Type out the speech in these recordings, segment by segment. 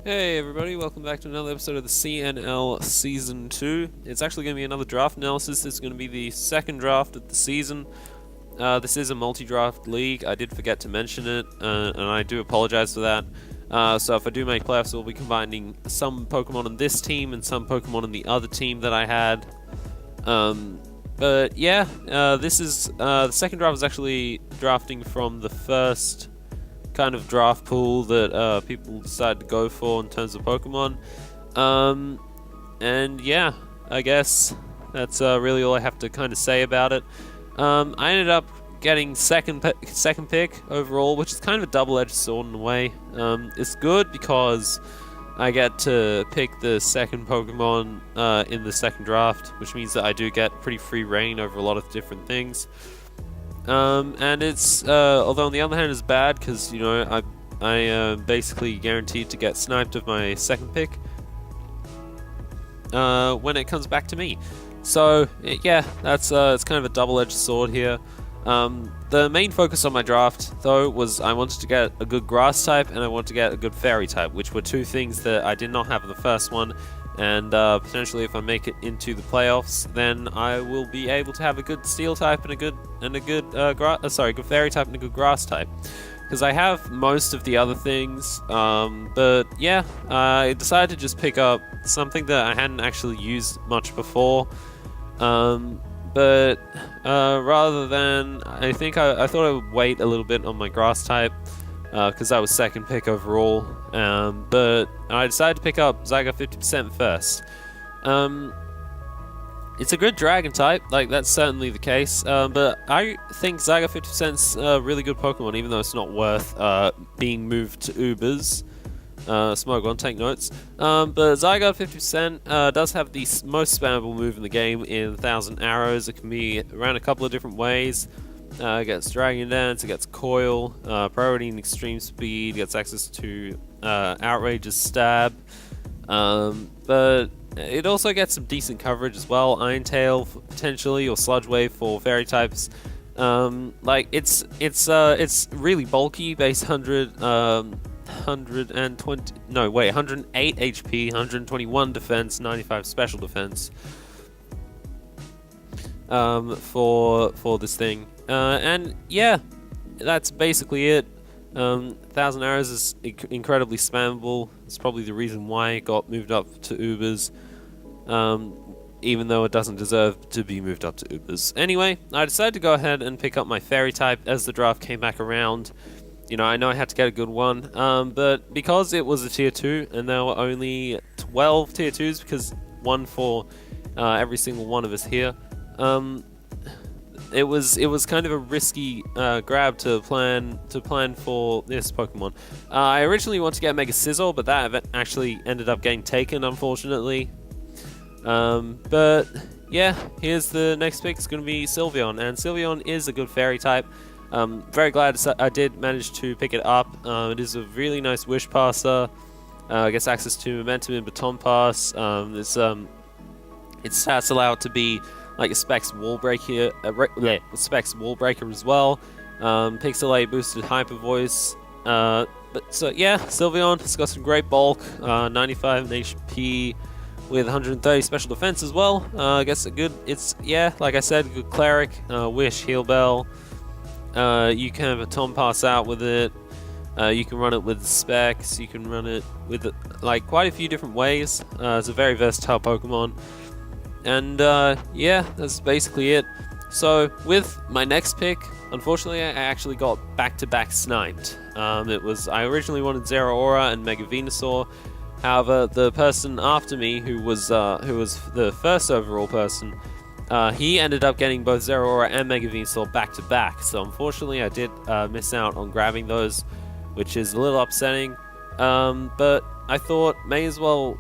Hey everybody, welcome back to another episode of the CNL Season 2. It's actually going to be another draft analysis. It's going to be the second draft of the season. This is a multi-draft league. I did forget to mention it, and I do apologize for that. So if I do make playoffs, we'll be combining some Pokemon on this team and some Pokemon on the other team that I had. But yeah, this is the second draft is actually drafting from the first kind of draft pool that people decide to go for in terms of Pokemon. And yeah, I guess that's really all I have to kind of say about it. I ended up getting second pick overall, which is kind of a double-edged sword in a way. It's good because I get to pick the second Pokemon in the second draft, which means that I do get pretty free reign over a lot of different things. And it's although on the other hand it's bad because I basically guaranteed to get sniped of my second pick when it comes back to me. So yeah, that's it's kind of a double-edged sword here. The main focus on my draft though was I wanted to get a good grass type and I wanted to get a good fairy type, which were two things that I did not have in the first one. And potentially, if I make it into the playoffs, then I will be able to have a good steel type and a good good fairy type and a good grass type. Because I have most of the other things, but yeah, I decided to just pick up something that I hadn't actually used much before. But rather than, I thought I would wait a little bit on my grass type. Because I was second pick overall, but I decided to pick up Zygarde 50% first. It's a good dragon type, like that's certainly the case, but I think Zygarde 50% is a really good Pokemon, even though it's not worth being moved to Ubers. Smogon, take notes. But Zygarde 50% does have the most spammable move in the game in 1,000 Arrows. It can be around a couple of different ways. It gets Dragon Dance, it gets Coil, Priority and Extreme Speed, gets access to Outrageous Stab, but it also gets some decent coverage as well. Iron Tail potentially, or Sludge Wave for fairy types. It's really bulky, base 108 HP, 121 defense, 95 special defense. For this thing. And yeah, that's basically it. 1,000 Arrows is incredibly spammable. It's probably the reason why it got moved up to Ubers, even though it doesn't deserve to be moved up to Ubers. Anyway, I decided to go ahead and pick up my fairy type as the draft came back around. I know I had to get a good one, but because it was a tier 2 and there were only 12 tier 2s, because one for every single one of us here, it was kind of a risky grab to plan for this Pokemon. I originally wanted to get Mega Sizzle, but that actually ended up getting taken, unfortunately. But yeah, here's the next pick. It's going to be Sylveon, and Sylveon is a good fairy type. Very glad I did manage to pick it up. It is a really nice Wish Passer. Gets access to Momentum and Baton Pass. Its stats allow it to be like a Specs Wall Breaker, Specs Wall Breaker as well. Pixelate boosted Hyper Voice. But so yeah, Sylveon has got some great bulk, 95 HP with 130 special defense as well. I guess like I said, good Cleric, Wish, Heal Bell. You can have a Tom Pass out with it. You can run it with Specs. You can run it with quite a few different ways. It's a very versatile Pokemon. And yeah, that's basically it. So with my next pick, unfortunately I actually got back-to-back sniped. I originally wanted Zeraora and Mega Venusaur. However, the person after me, who was the first overall person, he ended up getting both Zeraora and Mega Venusaur back-to-back. So unfortunately I did miss out on grabbing those, which is a little upsetting. But I thought may as well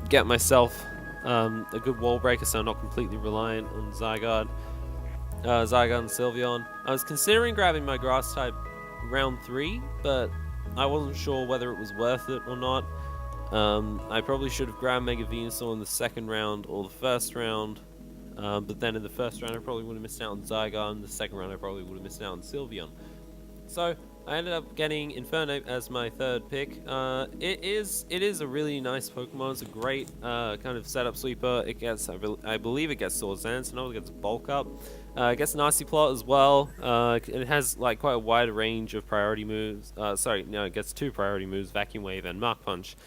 get myself a good wall breaker, so I'm not completely reliant on Zygarde and Sylveon. I was considering grabbing my grass type round 3, but I wasn't sure whether it was worth it or not. I probably should have grabbed Mega Venusaur in the second round or the first round, but then in the first round I probably would have missed out on Zygarde, and in the second round I probably would have missed out on Sylveon. So I ended up getting Infernape as my third pick. It is a really nice Pokemon. It's a great kind of setup sweeper. It gets, I believe it gets Swords Dance, and it gets Bulk Up. It gets Nasty Plot as well. It has like quite a wide range of priority moves. Sorry, no, it gets 2 priority moves: Vacuum Wave and Mark Punch.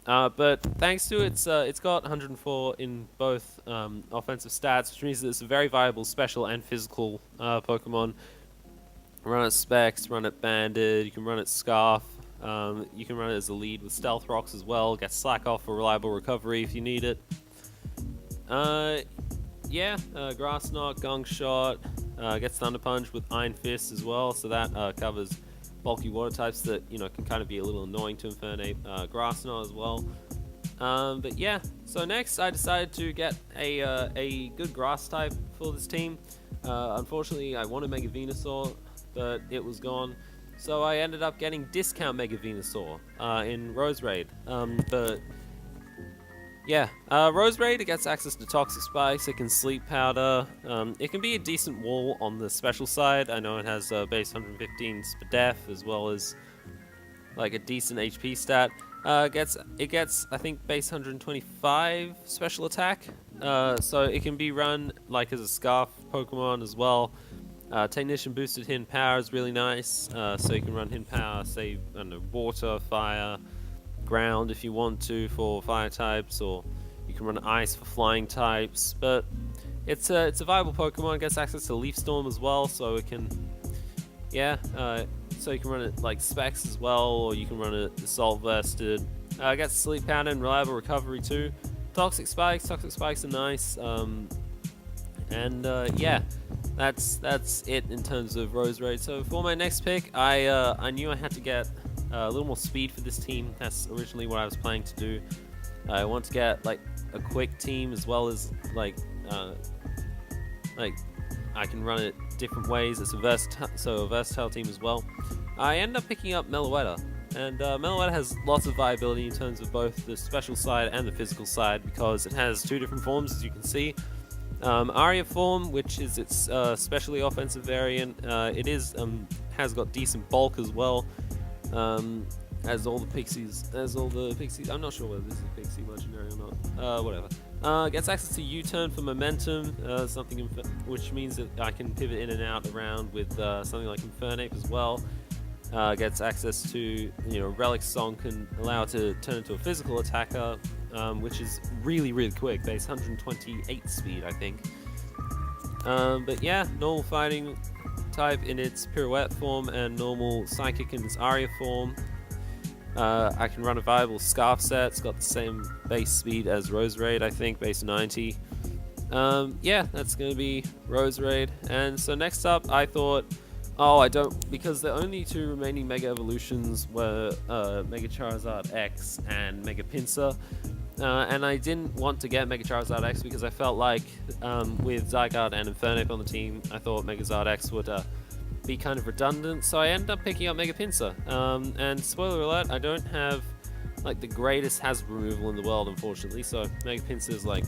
But thanks to it's got 104 in both offensive stats, which means that it's a very viable special and physical Pokemon. Run it Specs, run it Banded, you can run it Scarf, you can run it as a lead with Stealth Rocks as well, get Slack Off for reliable recovery if you need it. Grass Knot, Gunk Shot, gets Thunder Punch with Iron Fist as well, so that covers bulky water types that, you know, can kind of be a little annoying to Infernape. Grass Knot as well. But yeah, so next I decided to get a good grass type for this team. Unfortunately, I wanted Mega Venusaur, but it was gone. So I ended up getting Discount Mega Venusaur in Roserade. Roserade, it gets access to Toxic Spikes, it can Sleep Powder, it can be a decent wall on the special side. I know it has base 115 Spadef as well as like a decent HP stat. It gets I think base 125 special attack, so it can be run like as a Scarf Pokemon as well. Technician boosted Hidden Power is really nice, so you can run Hidden Power, say, I don't know, Water, Fire, Ground if you want to for Fire types, or you can run Ice for Flying types. But it's a viable Pokemon. It gets access to Leaf Storm as well, so it can, so you can run it like Specs as well, or you can run it Assault Vested. It gets Sleep Powder and Reliable Recovery too. Toxic Spikes are nice. That's it in terms of Roserade. So for my next pick, I knew I had to get a little more speed for this team. That's originally what I was planning to do. I want to get like a quick team as well as like I can run it different ways. It's a versatile team as well. I ended up picking up Meloetta, and Meloetta has lots of viability in terms of both the special side and the physical side because it has 2 different forms, as you can see. Aria form, which is its specially offensive variant, it has got decent bulk as well, as all the pixies. I'm not sure whether this is a pixie legendary or not. Whatever. Gets access to U-turn for momentum, something which means that I can pivot in and out around with something like Infernape as well. Gets access to, you know, Relic Song can allow it to turn into a physical attacker, which is really, really quick, base 128 speed, I think. But yeah, normal fighting type in its Pirouette form and normal psychic in its Aria form. I can run a viable Scarf set. It's got the same base speed as Roserade, I think, base 90. That's going to be Roserade. And so next up, I thought, because the only 2 remaining Mega Evolutions were Mega Charizard X and Mega Pinsir. And I didn't want to get Mega Charizard X because I felt like with Zygarde and Infernape on the team, I thought Mega Zard X would be kind of redundant. So I ended up picking up Mega Pinsir. And spoiler alert, I don't have like the greatest hazard removal in the world, unfortunately. So Mega Pinsir is like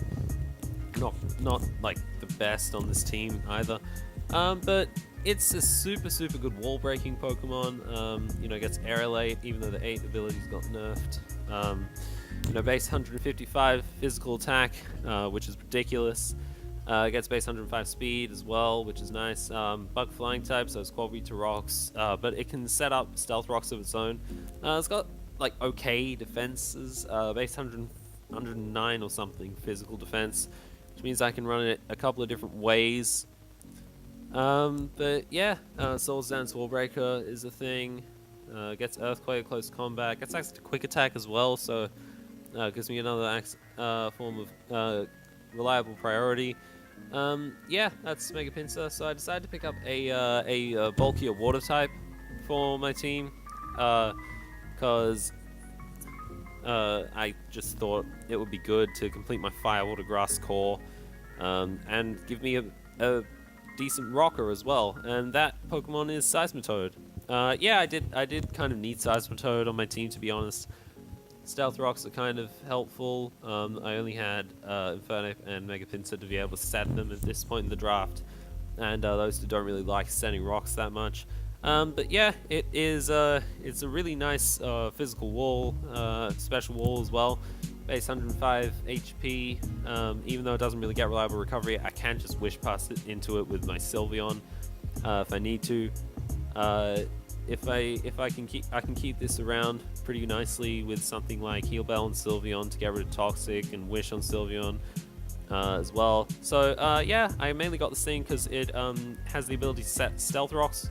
not like the best on this team either. But it's a super good wall breaking Pokemon. You know, it gets Aerolate even though the 8 abilities got nerfed. You know, base 155 physical attack, which is ridiculous. It gets base 105 speed as well, which is nice. Bug flying type, so it's Quavi to rocks, but it can set up stealth rocks of its own. It's got like okay defenses, base 109 or something physical defense, which means I can run it a couple of different ways. But yeah, Soul's Dance Wallbreaker is a thing. Gets Earthquake close combat, gets access to Quick Attack as well, so gives me another form of reliable priority. That's Mega Pinsir. So I decided to pick up a bulkier water type for my team because I just thought it would be good to complete my Fire, Water, Grass core and give me a decent rocker as well. And that Pokemon is Seismitoad. I did kind of need Seismitoad on my team, to be honest. Stealth Rocks are kind of helpful. I only had Infernape and Mega Pinsir to be able to set them at this point in the draft, and those 2 don't really like setting rocks that much. But yeah, it's a really nice physical wall, special wall as well. Base 105 HP. Even though it doesn't really get reliable recovery, I can just wish past it into it with my Sylveon if I need to. If I can keep this around pretty nicely with something like Heal Bell and Sylveon to get rid of Toxic, and Wish on Sylveon as well. So yeah, I mainly got this thing because it has the ability to set Stealth Rocks.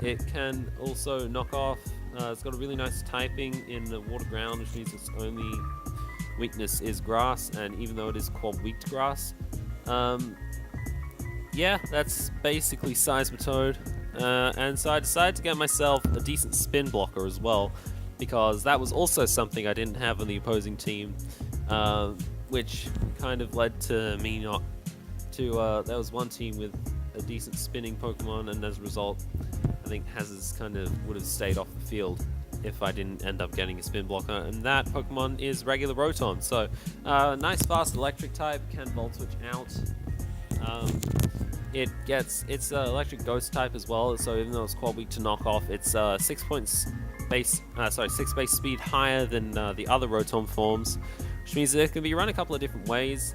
It can also knock off. It's got a really nice typing in the water ground, which means its only weakness is grass, and even though it is quad weak to grass, yeah, that's basically Seismitoad. And so I decided to get myself a decent spin blocker as well, because that was also something I didn't have on the opposing team, which kind of led to me not to. There was one team with a decent spinning Pokemon, and as a result, I think Hazard's kind of would have stayed off the field if I didn't end up getting a spin blocker, and that Pokemon is regular Rotom. So, nice fast electric type, can Volt Switch out. It's electric ghost type as well, so even though it's quite weak to knock off, it's 6 base speed higher than the other Rotom forms, which means that it can be run a couple of different ways.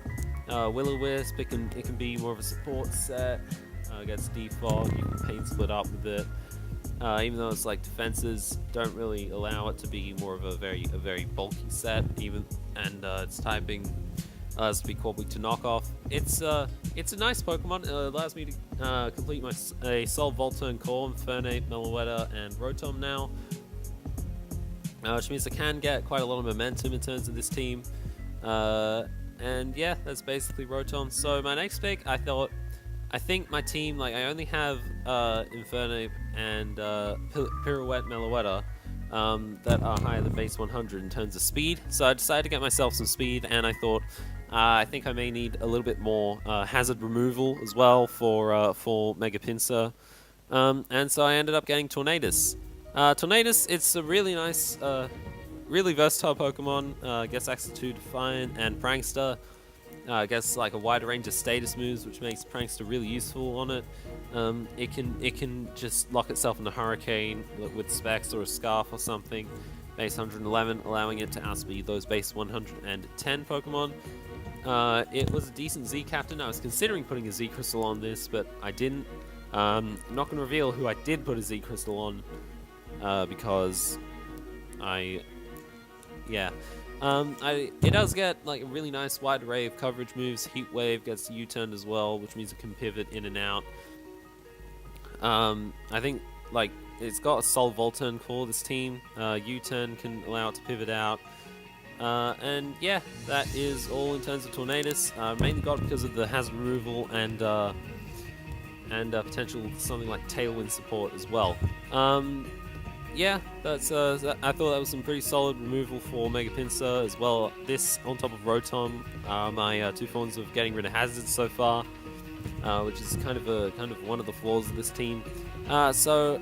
Will-O-Wisp, it can be more of a support set. Gets defog, you can pain split up with it. Even though it's like defenses don't really allow it to be more of a very bulky set, and its typing is to be quite weak to knock off. It's a nice Pokemon. It allows me to complete a Sol Volturn core, Infernape, Meloetta, and Rotom now, which means I can get quite a lot of momentum in terms of this team. And yeah, that's basically Rotom. So my next pick, I think my team, like, I only have Infernape and Pirouette Meloetta that are higher than base 100 in terms of speed. So I decided to get myself some speed, and I thought I think I may need a little bit more hazard removal as well for M-Pinsir. And so I ended up getting Tornadus. Tornadus, it's a really nice, really versatile Pokemon. Gets access to Defiant and Prankster. Gets like a wider range of status moves, which makes Prankster really useful on it. It can just lock itself in a Hurricane with Specs or a Scarf or something. Base 111, allowing it to outspeed those base 110 Pokemon. It was a decent Z Captain. I was considering putting a Z Crystal on this, but I didn't. I'm not going to reveal who I did put a Z Crystal on, because it does get like a really nice wide array of coverage moves. Heat Wave gets U-turned as well, which means it can pivot in and out. I think like it's got a Sol Volturn core, this team. U-turn can allow it to pivot out. And yeah, that is all in terms of Tornadus. Mainly got it because of the hazard removal and potential something like Tailwind support as well. Yeah, that's I thought that was some pretty solid removal for M-Pinsir as well. This on top of Rotom, my two forms of getting rid of hazards so far, which is kind of one of the flaws of this team. So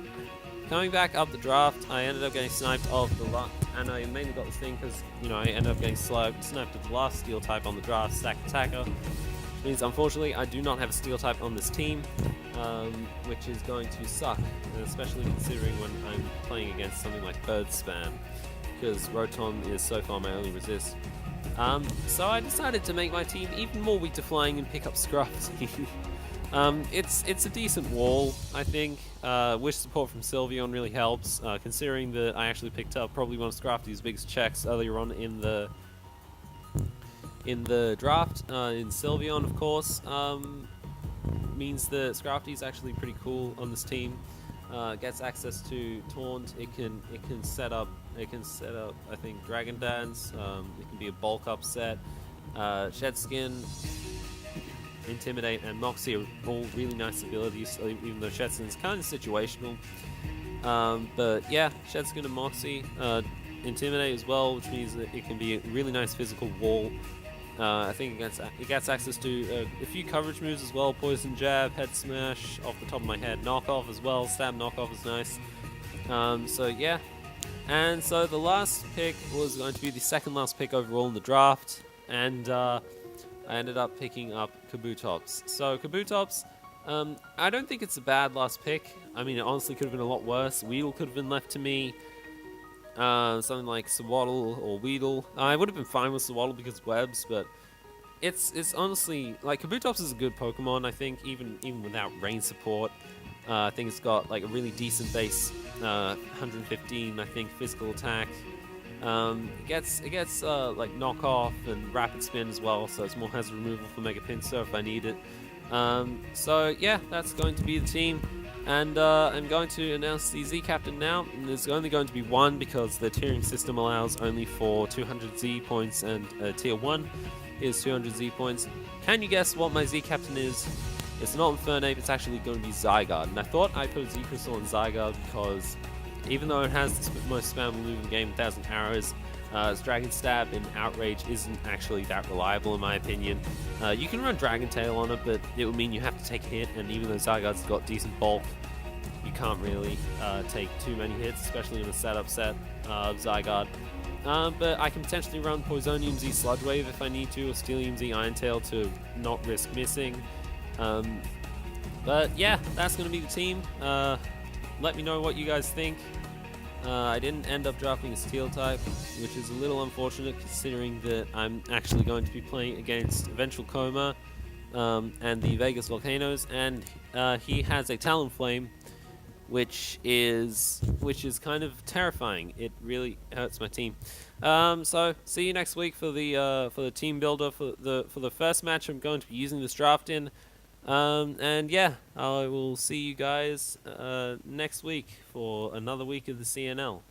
coming back up the draft, I ended up getting sniped off the last, and I mainly got this thing because I ended up getting sniped of the last Steel type on the draft, Stack Attacker. Which means unfortunately I do not have a Steel type on this team. Which is going to suck, especially considering when I'm playing against something like Bird Spam, because Rotom is so far my only resist. So I decided to make my team even more weak to flying and pick up Scrafty. It's a decent wall, I think. Wish support from Sylveon really helps, considering that I actually picked up probably one of Scrafty's biggest checks earlier on in the draft, in Sylveon, of course. Means that Scrafty is actually pretty cool on this team. Gets access to Taunt. It can set up. I think Dragon Dance. It can be a bulk up set. Shed Skin, Intimidate, and Moxie are all really nice abilities. Even though Shed Skin is kind of situational, but yeah, Shed Skin and Moxie, Intimidate as well, which means that it can be a really nice physical wall. I think it gets access to a few coverage moves as well. Poison Jab, Head Smash, off the top of my head. Knockoff as well. Stab Knockoff is nice. So yeah. And so the last pick was going to be the second last pick overall in the draft. And I ended up picking up Kabutops. So Kabutops, I don't think it's a bad last pick. I mean, it honestly could have been a lot worse. Weedle could have been left to me. Something like Swaddle or Weedle. I would have been fine with Swaddle because webs, but it's honestly like Kabutops is a good Pokemon. I think even without rain support, I think it's got like a really decent base, 115 I think physical attack. It gets like knockoff and rapid spin as well, so it's more hazard removal for M-Pinsir if I need it. So yeah, that's going to be the team. And I'm going to announce the Z Captain now, and there's only going to be one because the tiering system allows only for 200 Z points, and Tier 1 is 200 Z points. Can you guess what my Z Captain is? It's not Infernape, it's actually going to be Zygarde. And I thought I'd put Z Crystal on Zygarde because even though it has the most spam move in the game, 1,000 arrows, its Dragon Stab in Outrage isn't actually that reliable in my opinion. You can run Dragon Tail on it, but it would mean you have to take a hit, and even though Zygarde's got decent bulk, you can't really take too many hits, especially in a setup set of Zygarde. But I can potentially run Poisonium Z Sludge Wave if I need to, or Steelium Z Iron Tail to not risk missing. But yeah, that's going to be the team. Let me know what you guys think. I didn't end up drafting a Steel type, which is a little unfortunate considering that I'm actually going to be playing against Ventral Coma and the Vegas Volcanoes, and he has a Talonflame, which is kind of terrifying. It really hurts my team. So see you next week for the team builder for the first match I'm going to be using this draft in. And yeah, I will see you guys next week for another week of the CNL.